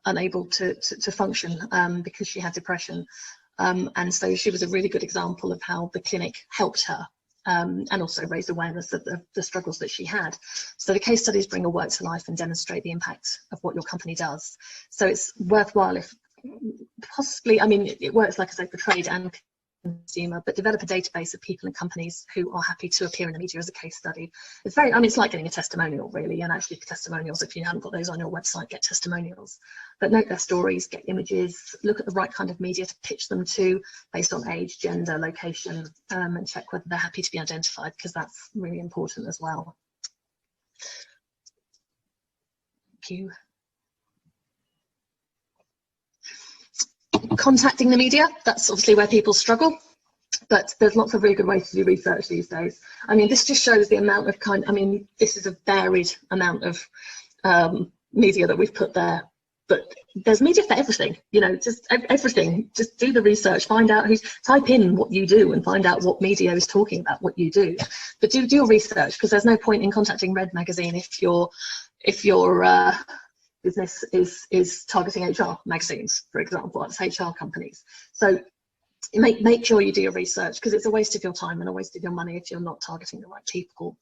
unable to function because she had depression, and so she was a really good example of how the clinic helped her. And also raised awareness of the struggles that she had. So the case studies bring a work to life and demonstrate the impact of what your company does. So it's worthwhile if possibly, I mean, it works, like I say, for trade and consumer, but develop a database of people and companies who are happy to appear in the media as a case study. It's very, I mean, it's like getting a testimonial really, and actually testimonials, if you haven't got those on your website, get testimonials. But note their stories, get images, look at the right kind of media to pitch them to based on age, gender, location, and check whether they're happy to be identified, because that's really important as well. Thank you. Contacting the media, that's obviously where people struggle, but there's lots of really good ways to do research these days. I mean, this just shows the amount of I mean, this is a varied amount of media that we've put there, but there's media for everything, you know, just everything. Just do the research, find out type in what you do and find out what media is talking about what you do. But do your research, because there's no point in contacting Red Magazine if your business is targeting HR magazines, for example. It's HR companies. So make sure you do your research, because it's a waste of your time and a waste of your money if you're not targeting the right people.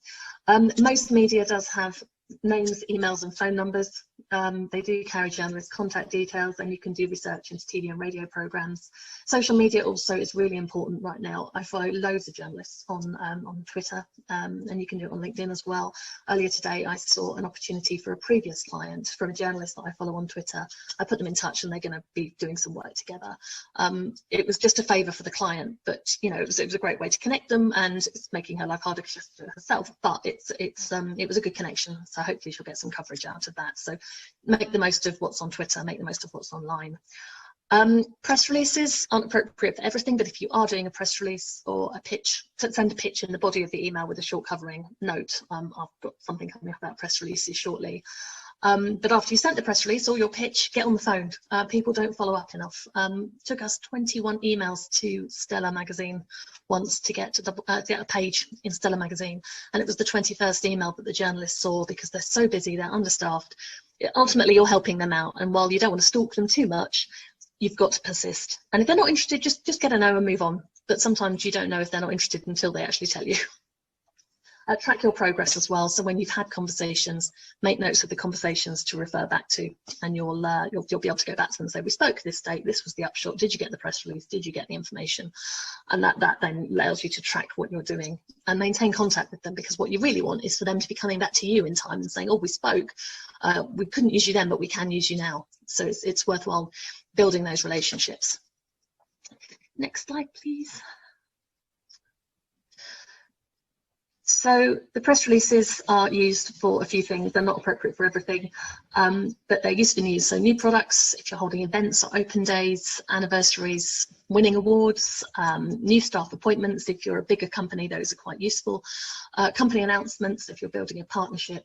Most media does have names, emails and phone numbers. They do carry journalists' contact details, and you can do research into TV and radio programs. Social media also is really important right now. I follow loads of journalists on Twitter, and you can do it on LinkedIn as well. Earlier today I saw an opportunity for a previous client from a journalist that I follow on Twitter. I put them in touch and they're going to be doing some work together. It was just a favour for the client, but you know, it was a great way to connect them, and it's making her life harder just for herself, but it was a good connection. So hopefully she'll get some coverage out of that. So make the most of what's on Twitter, make the most of what's online. Press releases aren't appropriate for everything, but if you are doing a press release or a pitch, send a pitch in the body of the email with a short covering note. I've got something coming up about press releases shortly. But after you sent the press release or your pitch, get on the phone. People don't follow up enough. Took us 21 emails to Stella magazine once to get a page in Stella magazine, and it was the 21st email that the journalists saw, because they're so busy, they're understaffed. Ultimately, you're helping them out, and while you don't want to stalk them too much, you've got to persist. And if they're not interested, just get a no and move on. But sometimes you don't know if they're not interested until they actually tell you. Track your progress as well. So when you've had conversations, make notes of the conversations to refer back to, and you'll be able to go back to them and say, we spoke this date, this was the upshot, did you get the press release, did you get the information? And that then allows you to track what you're doing and maintain contact with them, because what you really want is for them to be coming back to you in time and saying, oh, we spoke, we couldn't use you then, but we can use you now. So it's worthwhile building those relationships. Next slide, please. So the press releases are used for a few things. They're not appropriate for everything, but they're used for news. So new products, if you're holding events or open days, anniversaries, winning awards, new staff appointments. If you're a bigger company, those are quite useful. Company announcements, if you're building a partnership,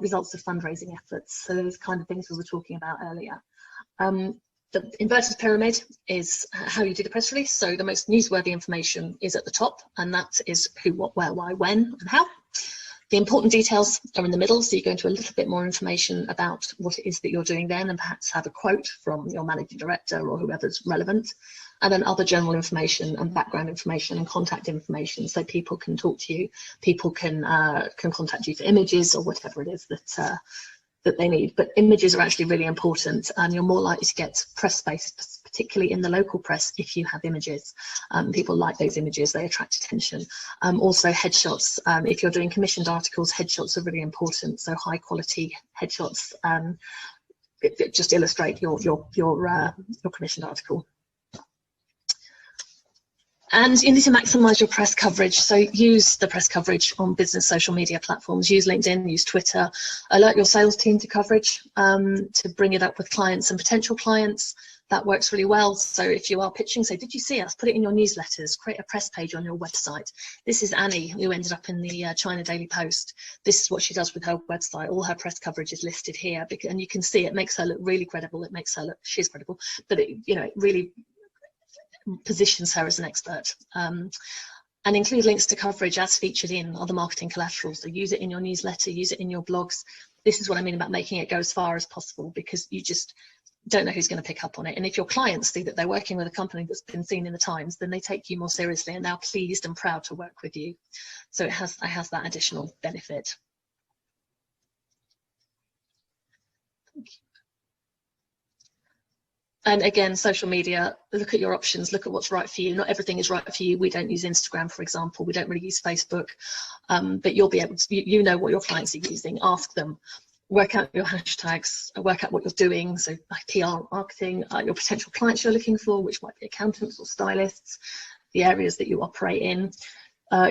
results of fundraising efforts. So those kind of things we were talking about earlier. The inverted pyramid is how you do the press release. So the most newsworthy information is at the top, and that is who, what, where, why, when, and how. The important details are in the middle, so you go into a little bit more information about what it is that you're doing then, and perhaps have a quote from your managing director or whoever's relevant. And then other general information and background information and contact information, so people can talk to you, people can contact you for images or whatever it is that they need. But images are actually really important, and you're more likely to get press space, particularly in the local press, if you have images. People like those images, they attract attention. Also headshots, if you're doing commissioned articles, headshots are really important. So high quality headshots just illustrate your commissioned article. And you need to maximise your press coverage. So use the press coverage on business social media platforms. Use LinkedIn, use Twitter. Alert your sales team to coverage to bring it up with clients and potential clients. that works really well. So if you are pitching, say, did you see us? Put it in your newsletters, create a press page on your website. This is Annie, who ended up in the China Daily Post. This is what she does with her website. All her press coverage is listed here, and you can see it makes her look really credible. It makes her look, she's credible, but it, you know, it really positions her as an expert. And include links to coverage as featured in other marketing collateral. So use it in your newsletter, use it in your blogs. This is what I mean about making it go as far as possible, because you just don't know who's going to pick up on it. And if your clients see that they're working with a company that's been seen in the Times, then they take you more seriously and they're pleased and proud to work with you. So it has that additional benefit. Thank you. And again, social media, look at your options, look at what's right for you. Not everything is right for you. We don't use Instagram, for example. We don't really use Facebook, but you'll be able to, you know what your clients are using. Ask them, work out your hashtags, work out what you're doing. So like PR, marketing, your potential clients you're looking for, which might be accountants or stylists, the areas that you operate in.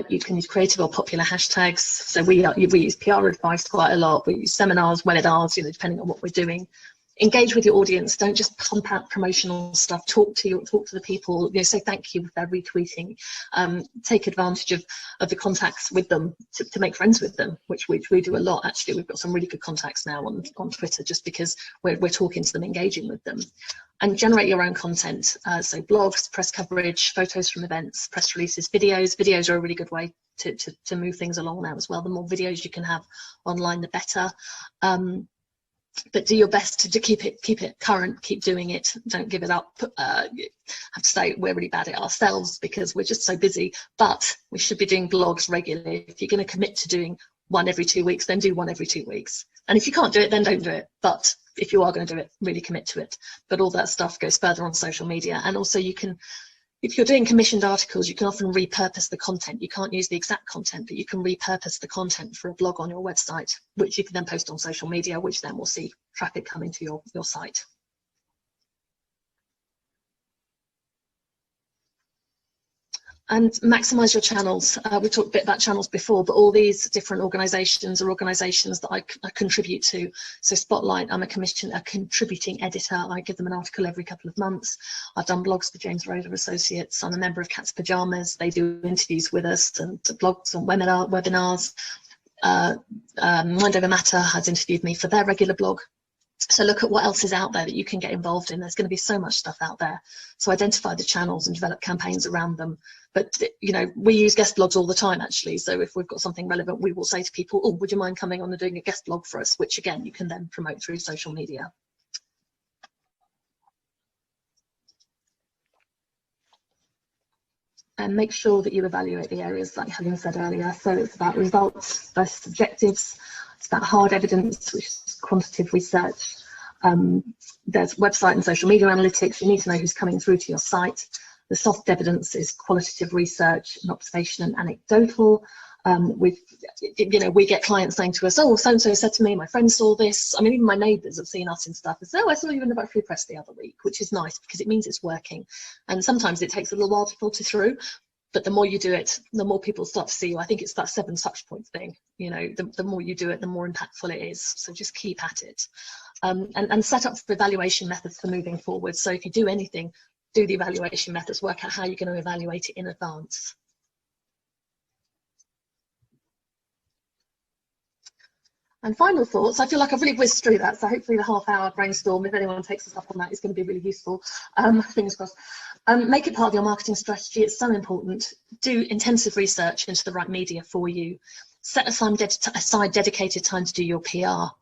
You can use creative or popular hashtags. So we use PR advice quite a lot. We use seminars, webinars, you know, depending on what we're doing. Engage with your audience. Don't just pump out promotional stuff. Talk to the people. You know, say thank you if they're retweeting. Take advantage of the contacts with them to make friends with them, which we do a lot. Actually, we've got some really good contacts now on Twitter, just because we're talking to them, engaging with them. And generate your own content. So blogs, press coverage, photos from events, press releases, videos. Videos are a really good way to move things along now as well. The more videos you can have online, the better. But do your best to keep it current, keep doing it, don't give it up. I have to say we're really bad at it ourselves because we're just so busy, but we should be doing blogs regularly. If you're going to commit to doing one every 2 weeks, then do one every 2 weeks. And if you can't do it, then don't do it. But if you are going to do it, really commit to it. But all that stuff goes further on social media. And also you can, if you're doing commissioned articles, you can often repurpose the content. You can't use the exact content, but you can repurpose the content for a blog on your website, which you can then post on social media, which then will see traffic coming to your site. And maximize your channels. We talked a bit about channels before, but all these different organizations are organizations that I contribute to. So Spotlight, I'm a contributing editor. I give them an article every couple of months. I've done blogs for James Roller Associates. I'm a member of Cat's Pajamas. They do interviews with us and blogs and webinars. Mind Over Matter has interviewed me for their regular blog. So look at what else is out there that you can get involved in. There's going to be so much stuff out there. So identify the channels and develop campaigns around them. But, you know, we use guest blogs all the time, actually. So if we've got something relevant, we will say to people, oh, would you mind coming on and doing a guest blog for us? Which, again, you can then promote through social media. And make sure that you evaluate the areas like Helen said earlier. So it's about results versus objectives. It's about hard evidence, which is quantitative research. There's website and social media analytics. You need to know who's coming through to your site. The soft evidence is qualitative research and observation and anecdotal. We get clients saying to us, oh, so-and-so said to me, my friend saw this. I mean, even my neighbours have seen us and stuff and say, oh, I saw you in the Back Free Press the other week, which is nice because it means it's working. And sometimes it takes a little while to filter through, but the more you do it, the more people start to see you. I think it's that 7 touch point thing. You know, the more you do it, the more impactful it is. So just keep at it. And set up for evaluation methods for moving forward. So if you do anything, do the evaluation methods, work out how you're going to evaluate it in advance. And final thoughts, I feel like I've really whizzed through that, so hopefully the half-hour brainstorm, if anyone takes us up on that, is going to be really useful. Fingers crossed. Make it part of your marketing strategy. It's so important. Do intensive research into the right media for you. Set aside dedicated time to do your PR.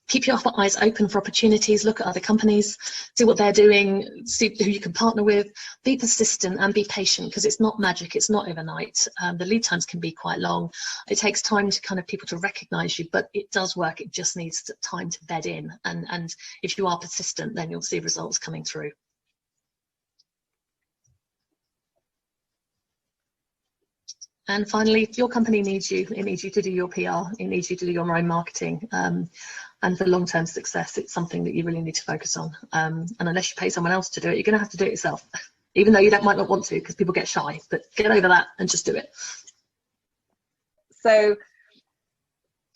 Keep your eyes open for opportunities. Look at other companies, see what they're doing, see who you can partner with. Be persistent and be patient, because it's not magic. It's not overnight. The lead times can be quite long. It takes time to kind of people to recognize you, but it does work. It just needs time to bed in. And if you are persistent, then you'll see results coming through. And finally, if your company needs you, it needs you to do your PR, it needs you to do your own marketing. And for long-term success, it's something that you really need to focus on. And unless you pay someone else to do it, you're going to have to do it yourself, even though you might not want to, because people get shy. But get over that and just do it. So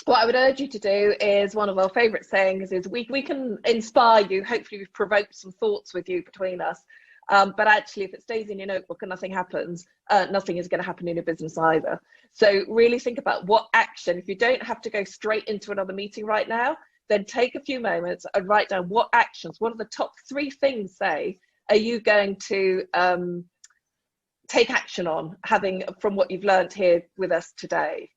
what I would urge you to do is one of our favourite sayings is we can inspire you. Hopefully we've provoked some thoughts with you between us. But actually, if it stays in your notebook and nothing happens, nothing is going to happen in your business either. So really think about what action, if you don't have to go straight into another meeting right now, then take a few moments and write down what actions, what are the top 3 things, say, are you going to take action on, having from what you've learned here with us today.